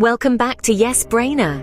Welcome back to Yes Brainer.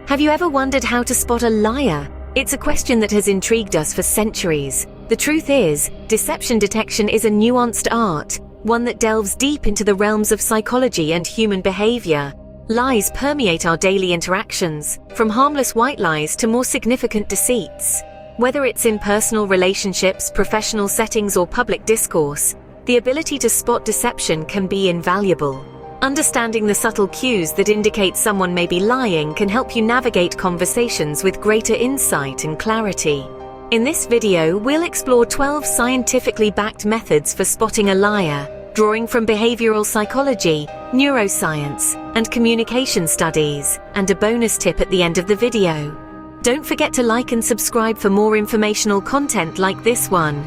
Have you ever wondered how to spot a liar? It's a question that has intrigued us for centuries. The truth is, deception detection is a nuanced art, one that delves deep into the realms of psychology and human behavior. Lies permeate our daily interactions, from harmless white lies to more significant deceits. Whether it's in personal relationships, professional settings, or public discourse, the ability to spot deception can be invaluable. Understanding the subtle cues that indicate someone may be lying can help you navigate conversations with greater insight and clarity. In this video, we'll explore 12 scientifically backed methods for spotting a liar, drawing from behavioral psychology, neuroscience, and communication studies, and a bonus tip at the end of the video. Don't forget to like and subscribe for more informational content like this one.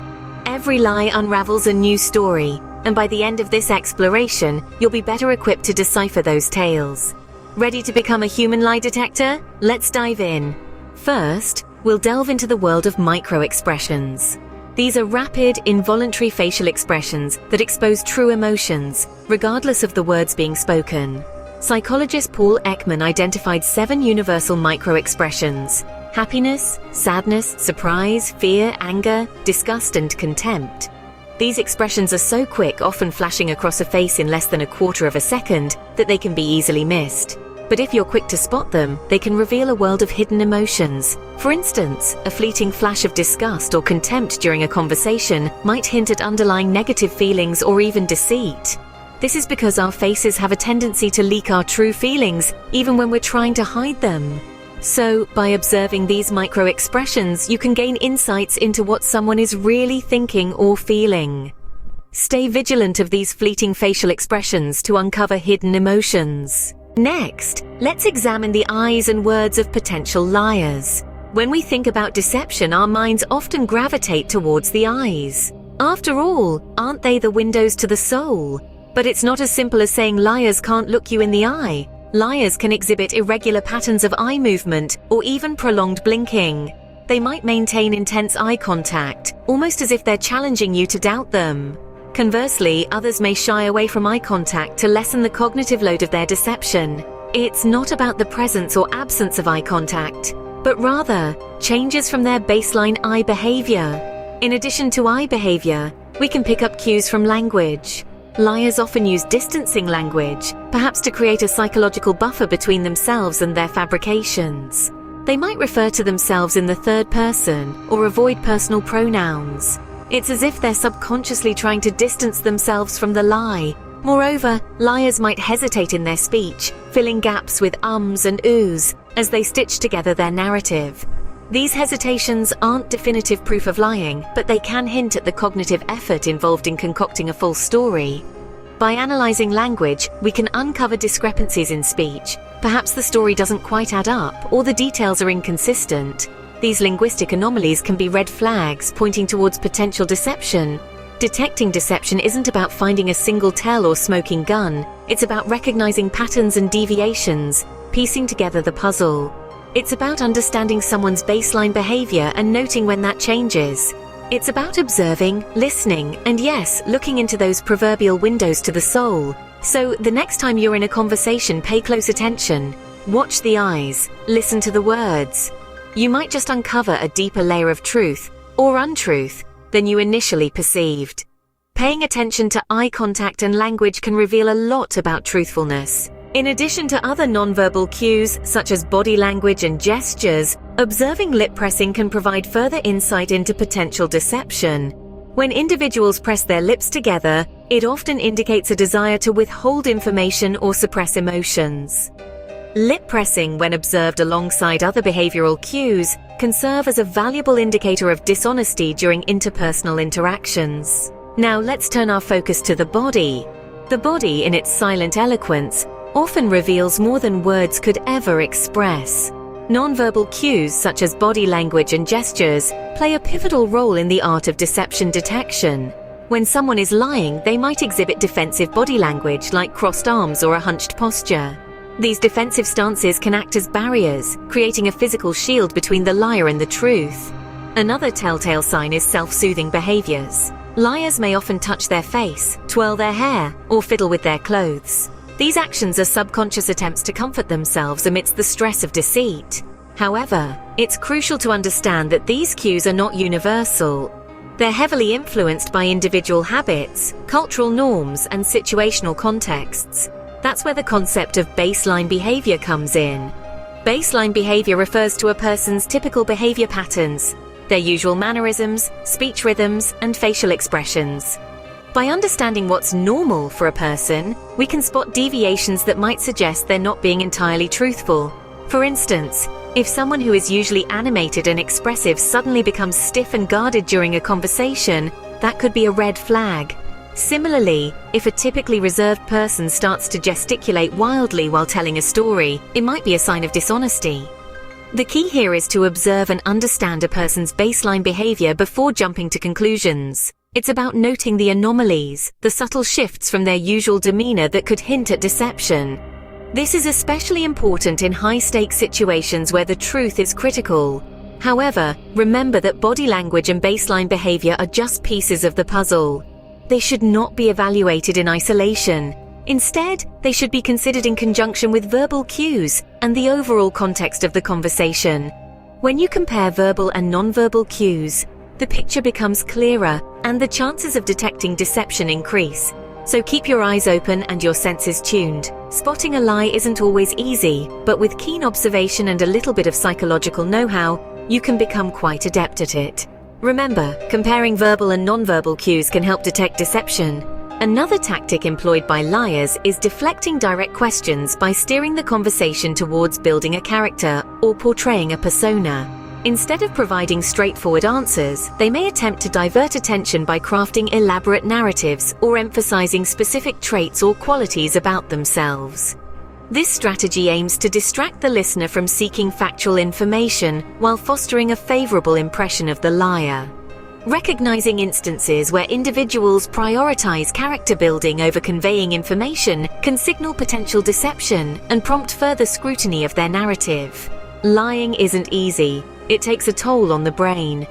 Every lie unravels a new story, and by the end of this exploration, you'll be better equipped to decipher those tales. Ready to become a human lie detector? Let's dive in. First, we'll delve into the world of microexpressions. These are rapid, involuntary facial expressions that expose true emotions, regardless of the words being spoken. Psychologist Paul Ekman identified 7 universal microexpressions: happiness, sadness, surprise, fear, anger, disgust, and contempt. These expressions are so quick, often flashing across a face in less than a quarter of a second, that they can be easily missed. But if you're quick to spot them, they can reveal a world of hidden emotions. For instance, a fleeting flash of disgust or contempt during a conversation might hint at underlying negative feelings or even deceit. This is because our faces have a tendency to leak our true feelings, even when we're trying to hide them. So, by observing these micro-expressions, you can gain insights into what someone is really thinking or feeling. Stay vigilant of these fleeting facial expressions to uncover hidden emotions. Next, let's examine the eyes and words of potential liars. When we think about deception, our minds often gravitate towards the eyes. After all, aren't they the windows to the soul? But it's not as simple as saying liars can't look you in the eye. Liars can exhibit irregular patterns of eye movement or even prolonged blinking. They might maintain intense eye contact, almost as if they're challenging you to doubt them. Conversely, others may shy away from eye contact to lessen the cognitive load of their deception. It's not about the presence or absence of eye contact, but rather changes from their baseline eye behavior. In addition to eye behavior, we can pick up cues from language. Liars often use distancing language, perhaps to create a psychological buffer between themselves and their fabrications. They might refer to themselves in the third person or avoid personal pronouns. It's as if they're subconsciously trying to distance themselves from the lie. Moreover, liars might hesitate in their speech, filling gaps with ums and oohs as they stitch together their narrative. These hesitations aren't definitive proof of lying, but they can hint at the cognitive effort involved in concocting a full story. By analyzing language, we can uncover discrepancies in speech. Perhaps the story doesn't quite add up, or the details are inconsistent. These linguistic anomalies can be red flags pointing towards potential deception. Detecting deception isn't about finding a single tell or smoking gun. It's about recognizing patterns and deviations, piecing together the puzzle. It's about understanding someone's baseline behavior and noting when that changes. It's about observing, listening, and yes, looking into those proverbial windows to the soul. So the next time you're in a conversation, pay close attention. Watch the eyes, listen to the words. You might just uncover a deeper layer of truth, or untruth, than you initially perceived. Paying attention to eye contact and language can reveal a lot about truthfulness. In addition to other nonverbal cues, such as body language and gestures, observing lip pressing can provide further insight into potential deception. When individuals press their lips together, it often indicates a desire to withhold information or suppress emotions. Lip pressing, when observed alongside other behavioral cues, can serve as a valuable indicator of dishonesty during interpersonal interactions. Now let's turn our focus to the body. The body, in its silent eloquence, often reveals more than words could ever express. Nonverbal cues such as body language and gestures play a pivotal role in the art of deception detection. When someone is lying, they might exhibit defensive body language like crossed arms or a hunched posture. These defensive stances can act as barriers, creating a physical shield between the liar and the truth. Another telltale sign is self-soothing behaviors. Liars may often touch their face, twirl their hair, or fiddle with their clothes. These actions are subconscious attempts to comfort themselves amidst the stress of deceit. However, it's crucial to understand that these cues are not universal. They're heavily influenced by individual habits, cultural norms, and situational contexts. That's where the concept of baseline behavior comes in. Baseline behavior refers to a person's typical behavior patterns, their usual mannerisms, speech rhythms, and facial expressions. By understanding what's normal for a person, we can spot deviations that might suggest they're not being entirely truthful. For instance, if someone who is usually animated and expressive suddenly becomes stiff and guarded during a conversation, that could be a red flag. Similarly, if a typically reserved person starts to gesticulate wildly while telling a story, it might be a sign of dishonesty. The key here is to observe and understand a person's baseline behavior before jumping to conclusions. It's about noting the anomalies, the subtle shifts from their usual demeanor that could hint at deception. This is especially important in high-stakes situations where the truth is critical. However, remember that body language and baseline behavior are just pieces of the puzzle. They should not be evaluated in isolation. Instead, they should be considered in conjunction with verbal cues and the overall context of the conversation. When you compare verbal and nonverbal cues, the picture becomes clearer and the chances of detecting deception increase. So keep your eyes open and your senses tuned. Spotting a lie isn't always easy, but with keen observation and a little bit of psychological know-how, you can become quite adept at it. Remember, comparing verbal and nonverbal cues can help detect deception. Another tactic employed by liars is deflecting direct questions by steering the conversation towards building a character or portraying a persona. Instead of providing straightforward answers, they may attempt to divert attention by crafting elaborate narratives or emphasizing specific traits or qualities about themselves. This strategy aims to distract the listener from seeking factual information while fostering a favorable impression of the liar. Recognizing instances where individuals prioritize character building over conveying information can signal potential deception and prompt further scrutiny of their narrative. Lying isn't easy. It takes a toll on the brain.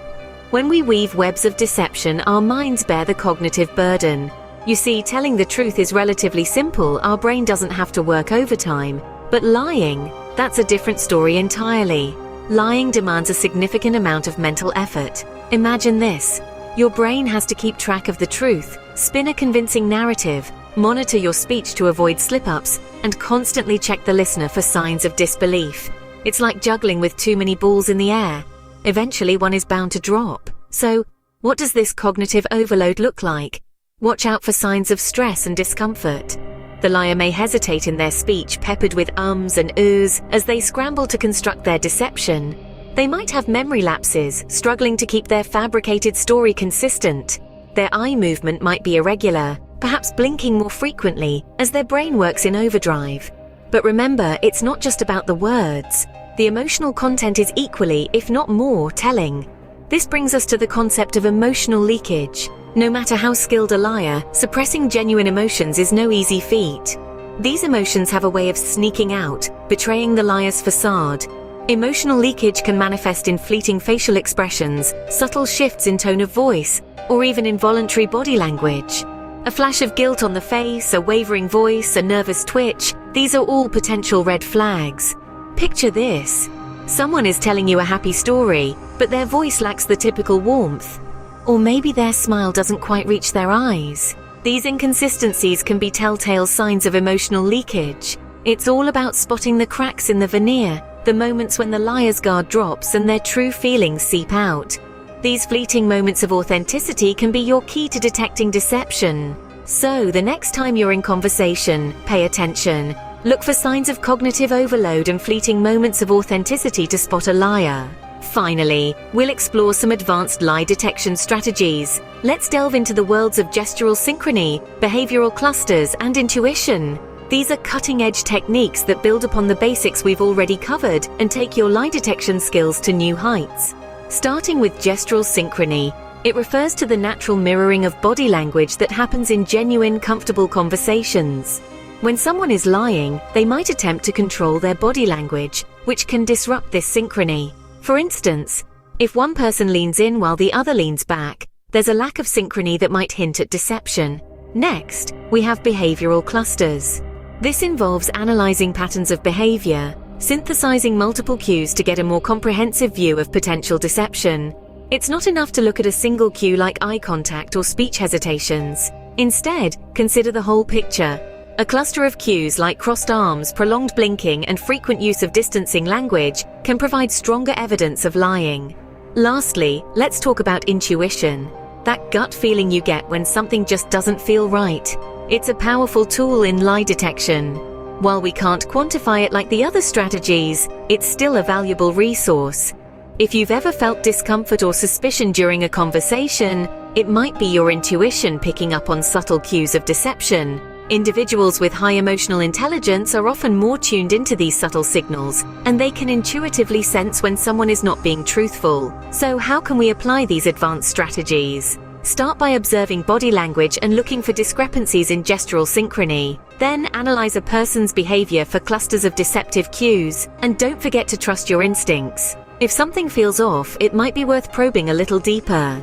When we weave webs of deception, our minds bear the cognitive burden. You see, telling the truth is relatively simple. Our brain doesn't have to work overtime. But lying, that's a different story entirely. Lying demands a significant amount of mental effort. Imagine this. Your brain has to keep track of the truth, spin a convincing narrative, monitor your speech to avoid slip-ups, and constantly check the listener for signs of disbelief. It's like juggling with too many balls in the air. Eventually one is bound to drop. So, what does this cognitive overload look like? Watch out for signs of stress and discomfort. The liar may hesitate in their speech, peppered with ums and uhs, as they scramble to construct their deception. They might have memory lapses, struggling to keep their fabricated story consistent. Their eye movement might be irregular, perhaps blinking more frequently, as their brain works in overdrive. But remember, it's not just about the words. The emotional content is equally, if not more, telling. This brings us to the concept of emotional leakage. No matter how skilled a liar, suppressing genuine emotions is no easy feat. These emotions have a way of sneaking out, betraying the liar's facade. Emotional leakage can manifest in fleeting facial expressions, subtle shifts in tone of voice, or even involuntary body language. A flash of guilt on the face, a wavering voice, a nervous twitch, these are all potential red flags. Picture this. Someone is telling you a happy story, but their voice lacks the typical warmth. Or maybe their smile doesn't quite reach their eyes. These inconsistencies can be telltale signs of emotional leakage. It's all about spotting the cracks in the veneer, the moments when the liar's guard drops and their true feelings seep out. These fleeting moments of authenticity can be your key to detecting deception. So, the next time you're in conversation, pay attention. Look for signs of cognitive overload and fleeting moments of authenticity to spot a liar. Finally, we'll explore some advanced lie detection strategies. Let's delve into the worlds of gestural synchrony, behavioral clusters, and intuition. These are cutting-edge techniques that build upon the basics we've already covered and take your lie detection skills to new heights. Starting with gestural synchrony, it refers to the natural mirroring of body language that happens in genuine, comfortable conversations. When someone is lying, they might attempt to control their body language, which can disrupt this synchrony. For instance, if one person leans in while the other leans back, there's a lack of synchrony that might hint at deception. Next, we have behavioral clusters. This involves analyzing patterns of behavior, synthesizing multiple cues to get a more comprehensive view of potential deception. It's not enough to look at a single cue like eye contact or speech hesitations. Instead, consider the whole picture. A cluster of cues like crossed arms, prolonged blinking, and frequent use of distancing language can provide stronger evidence of lying. Lastly, let's talk about intuition. That gut feeling you get when something just doesn't feel right. It's a powerful tool in lie detection. While we can't quantify it like the other strategies, it's still a valuable resource. If you've ever felt discomfort or suspicion during a conversation, it might be your intuition picking up on subtle cues of deception. Individuals with high emotional intelligence are often more tuned into these subtle signals, and they can intuitively sense when someone is not being truthful. So how can we apply these advanced strategies? Start by observing body language and looking for discrepancies in gestural synchrony. Then analyze a person's behavior for clusters of deceptive cues, and don't forget to trust your instincts. If something feels off, it might be worth probing a little deeper.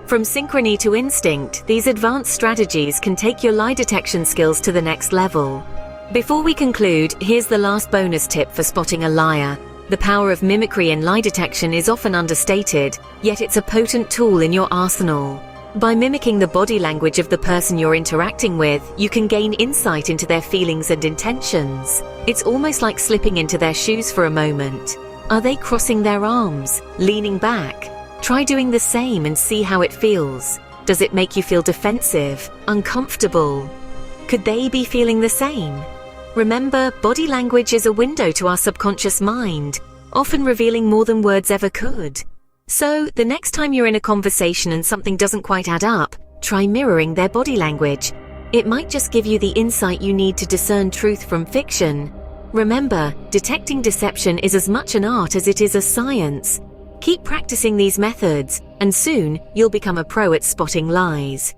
From synchrony to instinct, these advanced strategies can take your lie detection skills to the next level. Before we conclude, here's the last bonus tip for spotting a liar. The power of mimicry in lie detection is often understated, yet it's a potent tool in your arsenal. By mimicking the body language of the person you're interacting with, you can gain insight into their feelings and intentions. It's almost like slipping into their shoes for a moment. Are they crossing their arms, leaning back? Try doing the same and see how it feels. Does it make you feel defensive, uncomfortable? Could they be feeling the same? Remember, body language is a window to our subconscious mind, often revealing more than words ever could. So, the next time you're in a conversation and something doesn't quite add up, try mirroring their body language. It might just give you the insight you need to discern truth from fiction. Remember, detecting deception is as much an art as it is a science. Keep practicing these methods, and soon you'll become a pro at spotting lies.